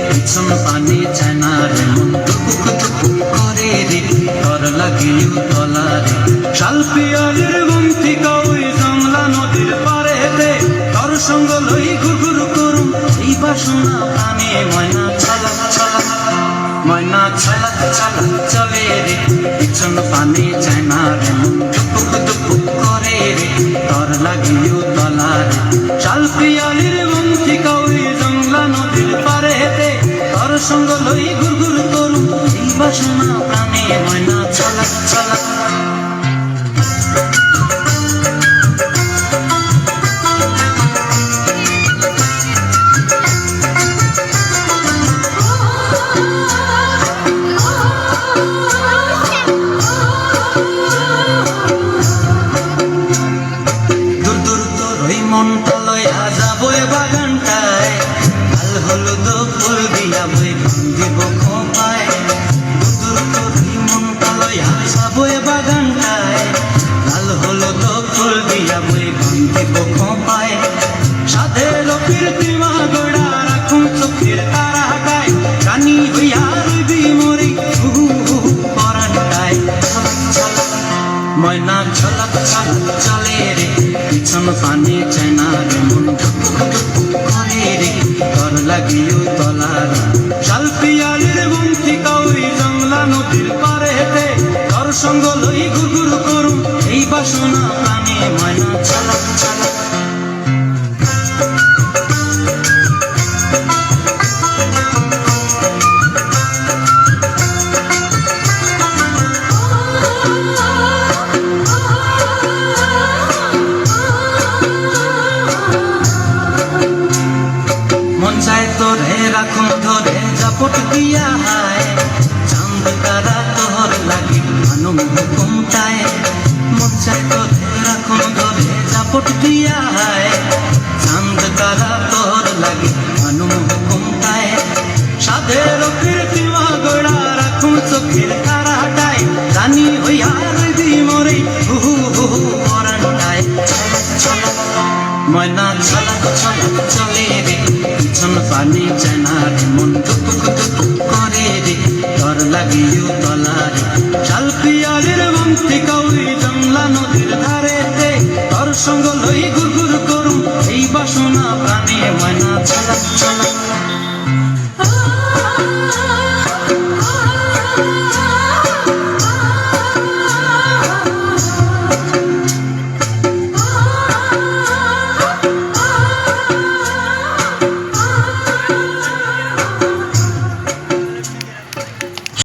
পিছন পানি চায় না রে মন টুকুক টুকুক করে রে তর লাগিও তলারে শাল পিয়ালির বন্তিকা ওই জংলা নদীর পারেতে তর সঙ্গ লই ঘুরঘুর করুম এই বাসনা প্রাণে ময়না ছলক ছলক ময়না ছলক ছলক চলে রে পিছন পানি চায় না রে মন টুকুক টুকুক করে রে তর লাগিও তলারে শাল পিয়ালির বন্তিকা ওই জংলা নদীর পারেতে তর সঙ্গ লই ঘুরঘুর করুম এই বাসনা প্রাণে ময়না ছলক ছলক দূর দূর তোর ওই মনটা লইয়া যাবো বাগানটায় লাল হলুদ ফুল দিয়া বই দিব খোপায় দূর তোর ওই মনটা লইয়া যাবো বাগানটায় লাল হলুদ ফুল দিয়া বই দিব খোপায় সাধের কীর্তিমা গোড়া রাখুন চোখের তারা গায় কানি হইয়া রইবি মরি হুহু হুহু পরানটায় ছলক ছলক ময়না ছলক ছলক চলে রে পিছন পানি চায় না রে মন টুকুক টুকুক করে রে তর লাগিও তলার শাল পিয়ালির বন্তিকা ওই জংলা নদীর পারেতে তর সঙ্গ লই ঘুরঘুর করুম এই বাসনা প্রাণে ময়না ছলক ছলক মন চায় তোরে রাখুন ধরে জাপট দিয়া হায় চাঁদ তারা তোর লাগি মানুম হুকুমটায় মন চায় তোরে রাখুন ধরে জাপট দিয়া হায় চাঁদ তারা তোর লাগি মানুম হুকুমটায় সাধের কীর্তিমা গোড়া রাখুন চোখের তারাটায় রানী হইয়া রইবি মরে হুহু হুহু পরানটায় ছলক ছলক ময়না ছলক ছলক চলে রে পিছন পানি চায় না রে মন টুকুক